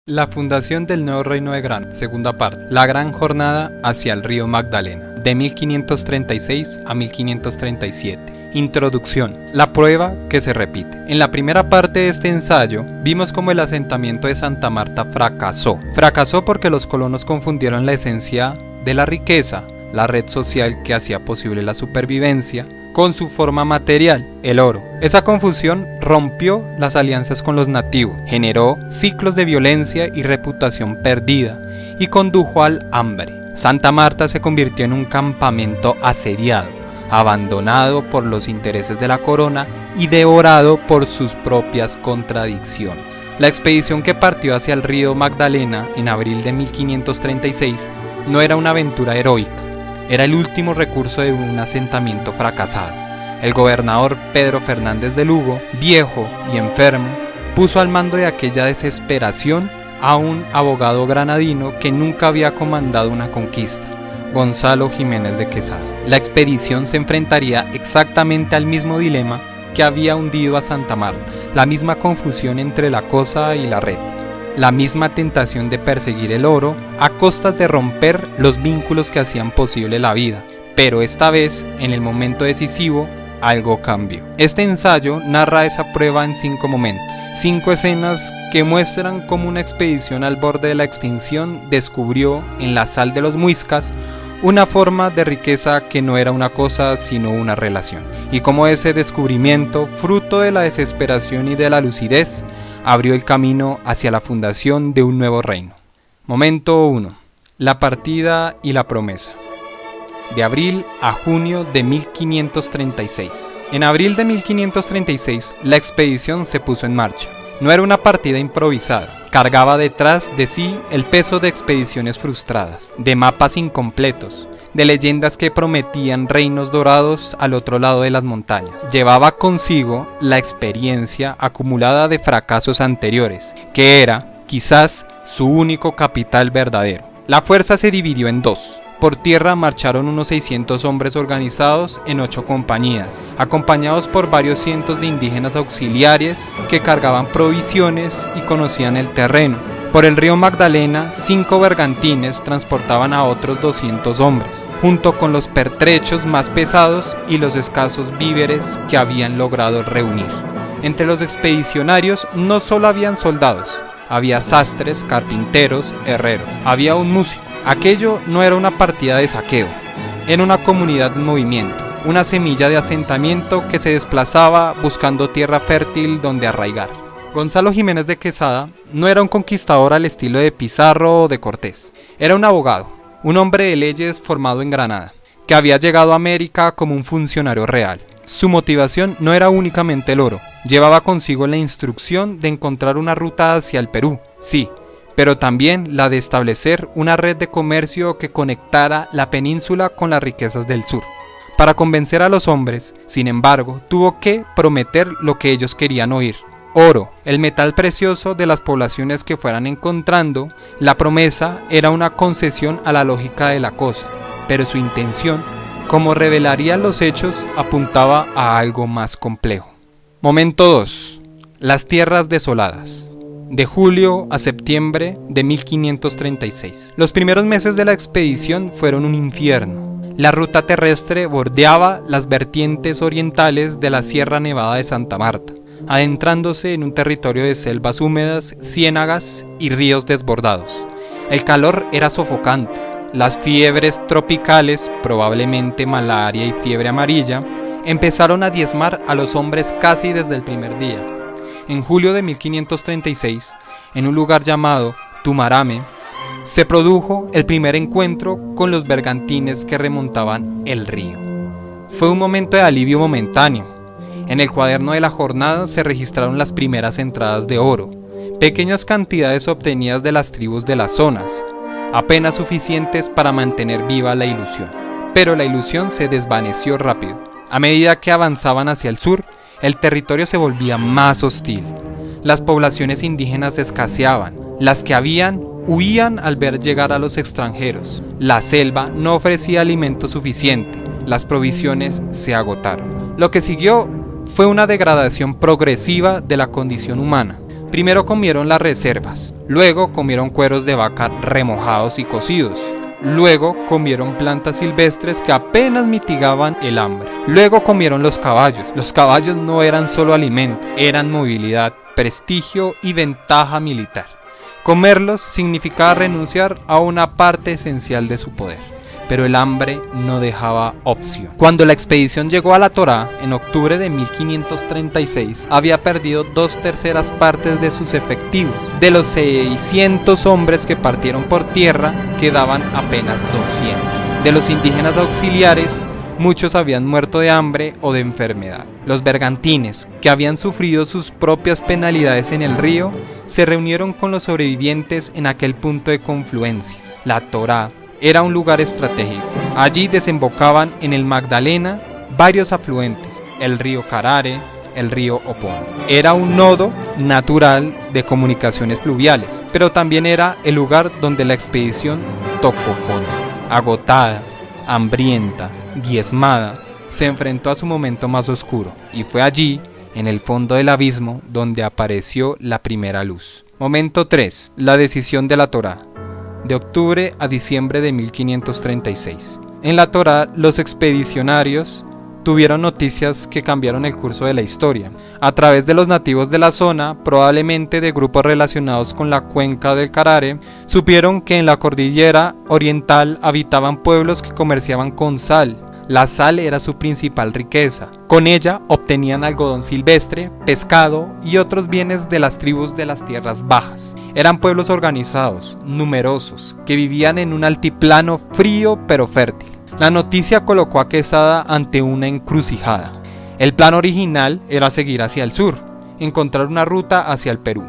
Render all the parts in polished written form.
La fundación del nuevo reino de Gran, segunda parte, la gran jornada hacia el río Magdalena, de 1536 a 1537. Introducción, la prueba que se repite. En la primera parte de este ensayo, vimos cómo el asentamiento de Santa Marta fracasó. Fracasó porque los colonos confundieron la esencia de la riqueza, la red social que hacía posible la supervivencia, con su forma material, el oro. Esa confusión rompió las alianzas con los nativos, generó ciclos de violencia y reputación perdida, y condujo al hambre. Santa Marta se convirtió en un campamento asediado, abandonado por los intereses de la corona y devorado por sus propias contradicciones. La expedición que partió hacia el río Magdalena en abril de 1536 no era una aventura heroica. Era el último recurso de un asentamiento fracasado. El gobernador Pedro Fernández de Lugo, viejo y enfermo, puso al mando de aquella desesperación a un abogado granadino que nunca había comandado una conquista, Gonzalo Jiménez de Quesada. La expedición se enfrentaría exactamente al mismo dilema que había hundido a Santa Marta, la misma confusión entre la cosa y la red, la misma tentación de perseguir el oro a costas de romper los vínculos que hacían posible la vida. Pero esta vez, en el momento decisivo, algo cambió. Este ensayo narra esa prueba en 5 momentos, 5 escenas que muestran cómo una expedición al borde de la extinción descubrió en la sal de los muiscas una forma de riqueza que no era una cosa sino una relación, y cómo ese descubrimiento, fruto de la desesperación y de la lucidez, abrió el camino hacia la fundación de un nuevo reino. Momento 1. La partida y la promesa. De abril a junio de 1536. En abril de 1536, la expedición se puso en marcha. No era una partida improvisada. Cargaba detrás de sí el peso de expediciones frustradas, de mapas incompletos, de leyendas que prometían reinos dorados al otro lado de las montañas. Llevaba consigo la experiencia acumulada de fracasos anteriores, que era, quizás, su único capital verdadero. La fuerza se dividió en 2. Por tierra marcharon unos 600 hombres organizados en 8 compañías, acompañados por varios cientos de indígenas auxiliares que cargaban provisiones y conocían el terreno. Por el río Magdalena, 5 bergantines transportaban a otros 200 hombres, junto con los pertrechos más pesados y los escasos víveres que habían logrado reunir. Entre los expedicionarios no solo habían soldados, había sastres, carpinteros, herreros, había un músico. Aquello no era una partida de saqueo, era una comunidad en movimiento, una semilla de asentamiento que se desplazaba buscando tierra fértil donde arraigar. Gonzalo Jiménez de Quesada no era un conquistador al estilo de Pizarro o de Cortés, era un abogado, un hombre de leyes formado en Granada, que había llegado a América como un funcionario real. Su motivación no era únicamente el oro, llevaba consigo la instrucción de encontrar una ruta hacia el Perú, sí, pero también la de establecer una red de comercio que conectara la península con las riquezas del sur. Para convencer a los hombres, sin embargo, tuvo que prometer lo que ellos querían oír: oro, el metal precioso de las poblaciones que fueran encontrando. La promesa era una concesión a la lógica de la cosa, pero su intención, como revelarían los hechos, apuntaba a algo más complejo. Momento 2. Las tierras desoladas. De julio a septiembre de 1536. Los primeros meses de la expedición fueron un infierno. La ruta terrestre bordeaba las vertientes orientales de la Sierra Nevada de Santa Marta, adentrándose en un territorio de selvas húmedas, ciénagas y ríos desbordados. El calor era sofocante. Las fiebres tropicales, probablemente malaria y fiebre amarilla, empezaron a diezmar a los hombres casi desde el primer día. En julio de 1536, en un lugar llamado Tumarame, se produjo el primer encuentro con los bergantines que remontaban el río. Fue un momento de alivio momentáneo. En el cuaderno de la jornada se registraron las primeras entradas de oro, pequeñas cantidades obtenidas de las tribus de las zonas, apenas suficientes para mantener viva la ilusión. Pero la ilusión se desvaneció rápido. A medida que avanzaban hacia el sur, el territorio se volvía más hostil. Las poblaciones indígenas escaseaban. Las que habían, huían al ver llegar a los extranjeros. La selva no ofrecía alimento suficiente. Las provisiones se agotaron. Lo que siguió fue una degradación progresiva de la condición humana. Primero comieron las reservas, luego comieron cueros de vaca remojados y cocidos, luego comieron plantas silvestres que apenas mitigaban el hambre, luego comieron los caballos. Los caballos no eran solo alimento, eran movilidad, prestigio y ventaja militar. Comerlos significaba renunciar a una parte esencial de su poder, pero el hambre no dejaba opción. Cuando la expedición llegó a la Torá, en octubre de 1536, había perdido 2/3 partes de sus efectivos. De los 600 hombres que partieron por tierra, quedaban apenas 200. De los indígenas auxiliares, muchos habían muerto de hambre o de enfermedad. Los bergantines, que habían sufrido sus propias penalidades en el río, se reunieron con los sobrevivientes en aquel punto de confluencia. La Torá era un lugar estratégico. Allí desembocaban en el Magdalena varios afluentes, el río Carare, el río Opón. Era un nodo natural de comunicaciones fluviales, pero también era el lugar donde la expedición tocó fondo. Agotada, hambrienta, diezmada, se enfrentó a su momento más oscuro, y fue allí, en el fondo del abismo, donde apareció la primera luz. Momento 3. La decisión de la Torá. De octubre a diciembre de 1536. En la Torá, los expedicionarios tuvieron noticias que cambiaron el curso de la historia. A través de los nativos de la zona, probablemente de grupos relacionados con la cuenca del Carare, supieron que en la cordillera oriental habitaban pueblos que comerciaban con sal. La sal era su principal riqueza. Con ella obtenían algodón silvestre, pescado y otros bienes de las tribus de las tierras bajas. Eran pueblos organizados, numerosos, que vivían en un altiplano frío pero fértil. La noticia colocó a Quesada ante una encrucijada. El plan original era seguir hacia el sur, encontrar una ruta hacia el Perú.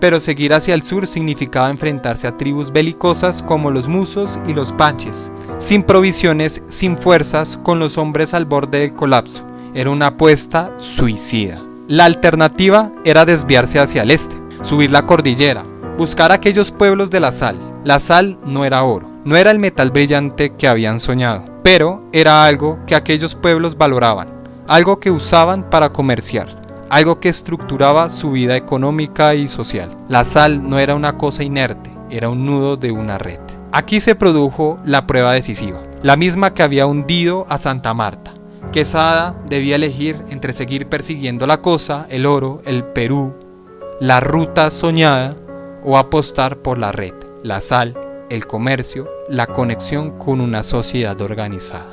Pero seguir hacia el sur significaba enfrentarse a tribus belicosas como los musos y los panches, sin provisiones, sin fuerzas, con los hombres al borde del colapso. Era una apuesta suicida. La alternativa era desviarse hacia el este, subir la cordillera, buscar aquellos pueblos de la sal. La sal no era oro, no era el metal brillante que habían soñado, pero era algo que aquellos pueblos valoraban, algo que usaban para comerciar, algo que estructuraba su vida económica y social. La sal no era una cosa inerte, era un nudo de una red. Aquí se produjo la prueba decisiva, la misma que había hundido a Santa Marta. Quesada debía elegir entre seguir persiguiendo la cosa, el oro, el Perú, la ruta soñada, o apostar por la red, la sal, el comercio, la conexión con una sociedad organizada.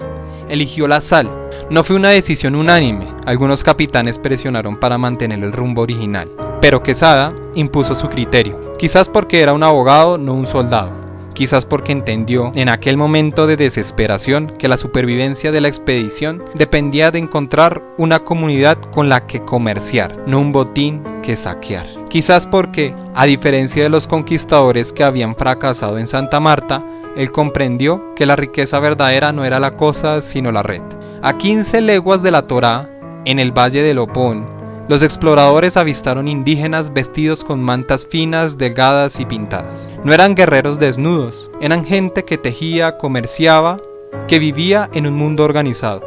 Eligió la sal. No fue una decisión unánime, algunos capitanes presionaron para mantener el rumbo original, pero Quesada impuso su criterio, quizás porque era un abogado, no un soldado, quizás porque entendió en aquel momento de desesperación que la supervivencia de la expedición dependía de encontrar una comunidad con la que comerciar, no un botín que saquear. Quizás porque, a diferencia de los conquistadores que habían fracasado en Santa Marta, él comprendió que la riqueza verdadera no era la cosa sino la red. A 15 leguas de la Torá, en el valle del Opón, los exploradores avistaron indígenas vestidos con mantas finas, delgadas y pintadas. No eran guerreros desnudos, eran gente que tejía, comerciaba, que vivía en un mundo organizado.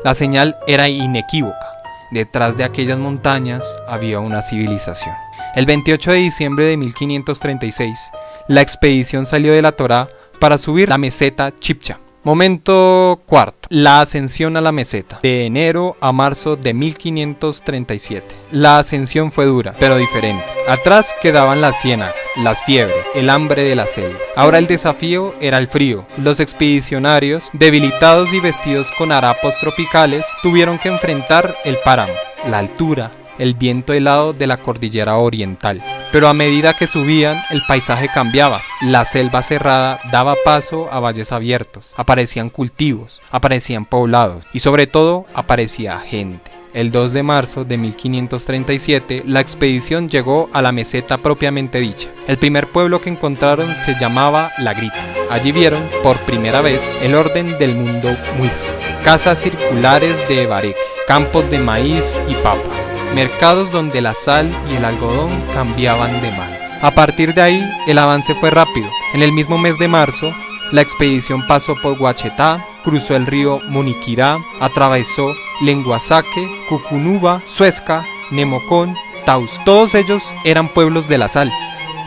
La señal era inequívoca. Detrás de aquellas montañas había una civilización. El 28 de diciembre de 1536, la expedición salió de la Torá para subir la meseta Chipcha. Momento cuarto, la ascensión a la meseta, de enero a marzo de 1537. La ascensión fue dura, pero diferente. Atrás quedaban las ciénagas, las fiebres, el hambre de la selva. Ahora el desafío era el frío. Los expedicionarios, debilitados y vestidos con harapos tropicales, tuvieron que enfrentar el páramo, la altura, el viento helado de la cordillera oriental. Pero a medida que subían, el paisaje cambiaba. La selva cerrada daba paso a valles abiertos. Aparecían cultivos, aparecían poblados y sobre todo aparecía gente. El 2 de marzo de 1537, la expedición llegó a la meseta propiamente dicha. El primer pueblo que encontraron se llamaba La Grita. Allí vieron, por primera vez, el orden del mundo muisca. Casas circulares de bareque, campos de maíz y papa, mercados donde la sal y el algodón cambiaban de mano. A partir de ahí, el avance fue rápido. En el mismo mes de marzo, la expedición pasó por Huachetá, cruzó el río Muniquirá, atravesó Lenguasaque, Cucunuba, Suezca, Nemocón Taus. Todos ellos eran pueblos de la sal.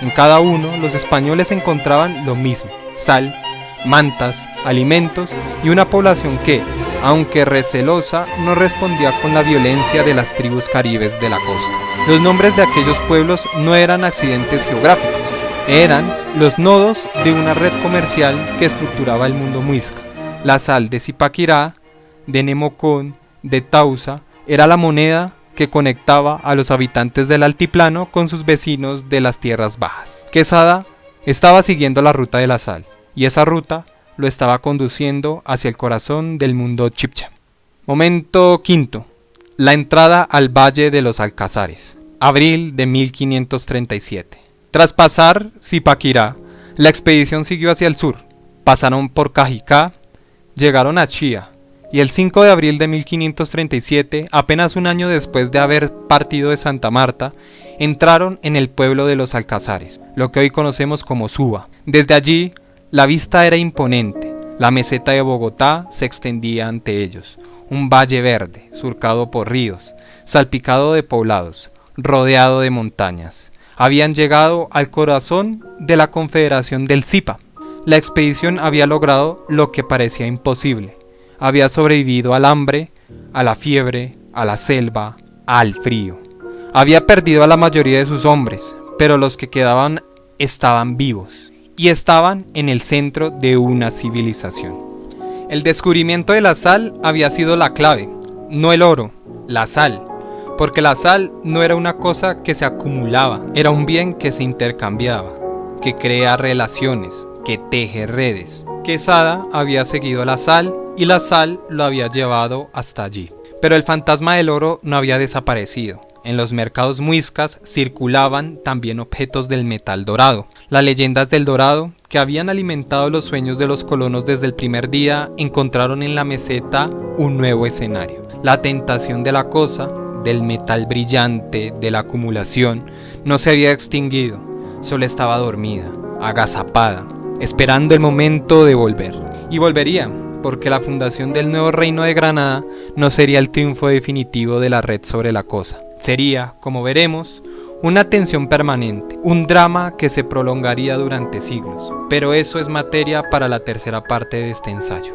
En cada uno los españoles encontraban lo mismo: sal, mantas, alimentos y una población que, aunque recelosa, no respondía con la violencia de las tribus caribes de la costa. Los nombres de aquellos pueblos no eran accidentes geográficos, eran los nodos de una red comercial que estructuraba el mundo muisca. La sal de Zipaquirá, de Nemocón, de Tausa, era la moneda que conectaba a los habitantes del altiplano con sus vecinos de las tierras bajas. Quesada estaba siguiendo la ruta de la sal, y esa ruta lo estaba conduciendo hacia el corazón del mundo chibcha. Momento quinto: la entrada al Valle de los Alcázares. Abril de 1537. Tras pasar Zipaquirá, la expedición siguió hacia el sur. Pasaron por Cajicá, llegaron a Chía, y el 5 de abril de 1537, apenas un año después de haber partido de Santa Marta, entraron en el pueblo de los Alcázares, lo que hoy conocemos como Suba. Desde allí, la vista era imponente. La meseta de Bogotá se extendía ante ellos, un valle verde, surcado por ríos, salpicado de poblados, rodeado de montañas. Habían llegado al corazón de la Confederación del Zipa. La expedición había logrado lo que parecía imposible. Había sobrevivido al hambre, a la fiebre, a la selva, al frío. Había perdido a la mayoría de sus hombres, pero los que quedaban estaban vivos y estaban en el centro de una civilización. El descubrimiento de la sal había sido la clave, no el oro, la sal, porque la sal no era una cosa que se acumulaba, era un bien que se intercambiaba, que crea relaciones, que teje redes. Quesada había seguido a la sal y la sal lo había llevado hasta allí. Pero el fantasma del oro no había desaparecido. En los mercados muiscas circulaban también objetos del metal dorado. Las leyendas del dorado, que habían alimentado los sueños de los colonos desde el primer día, encontraron en la meseta un nuevo escenario. La tentación de la cosa, del metal brillante, de la acumulación, no se había extinguido, solo estaba dormida, agazapada, esperando el momento de volver. Y volvería, porque la fundación del nuevo reino de Granada no sería el triunfo definitivo de la red sobre la cosa. Sería, como veremos, una tensión permanente, un drama que se prolongaría durante siglos. Pero eso es materia para la tercera parte de este ensayo.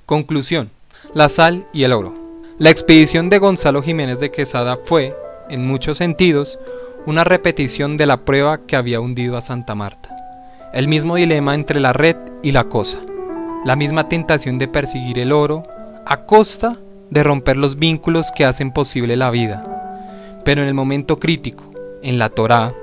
Conclusión: la sal y el oro. La expedición de Gonzalo Jiménez de Quesada fue, en muchos sentidos, una repetición de la prueba que había hundido a Santa Marta. El mismo dilema entre la red y la cosa. La misma tentación de perseguir el oro a costa de romper los vínculos que hacen posible la vida. Pero en el momento crítico, en la Torá,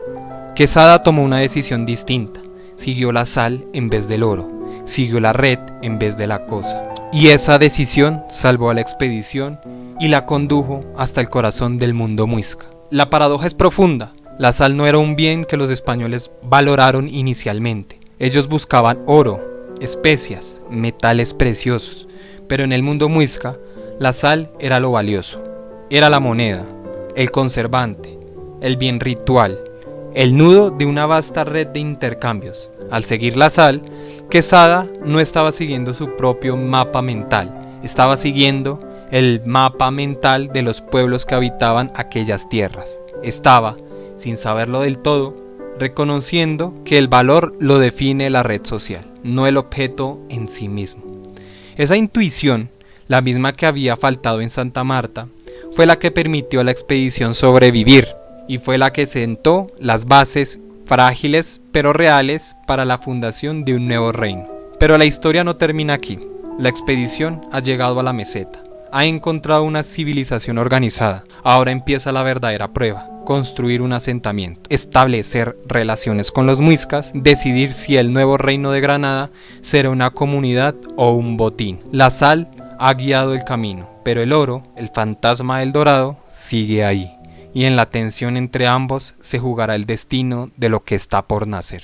Quesada tomó una decisión distinta. Siguió la sal en vez del oro, siguió la red en vez de la cosa. Y esa decisión salvó a la expedición y la condujo hasta el corazón del mundo muisca. La paradoja es profunda. La sal no era un bien que los españoles valoraron inicialmente. Ellos buscaban oro, especias, metales preciosos. Pero en el mundo muisca, la sal era lo valioso. Era la moneda, el conservante, el bien ritual, el nudo de una vasta red de intercambios. Al seguir la sal, Quesada no estaba siguiendo su propio mapa mental, estaba siguiendo el mapa mental de los pueblos que habitaban aquellas tierras. Estaba, sin saberlo del todo, reconociendo que el valor lo define la red social, no el objeto en sí mismo. Esa intuición, la misma que había faltado en Santa Marta, fue la que permitió a la expedición sobrevivir y fue la que sentó las bases frágiles pero reales para la fundación de un nuevo reino. Pero la historia no termina aquí. La expedición ha llegado a la meseta, ha encontrado una civilización organizada. Ahora empieza la verdadera prueba: construir un asentamiento, establecer relaciones con los muiscas, decidir si el nuevo reino de Granada será una comunidad o un botín. La sal ha guiado el camino, pero el oro, el fantasma del dorado, sigue ahí, y en la tensión entre ambos se jugará el destino de lo que está por nacer.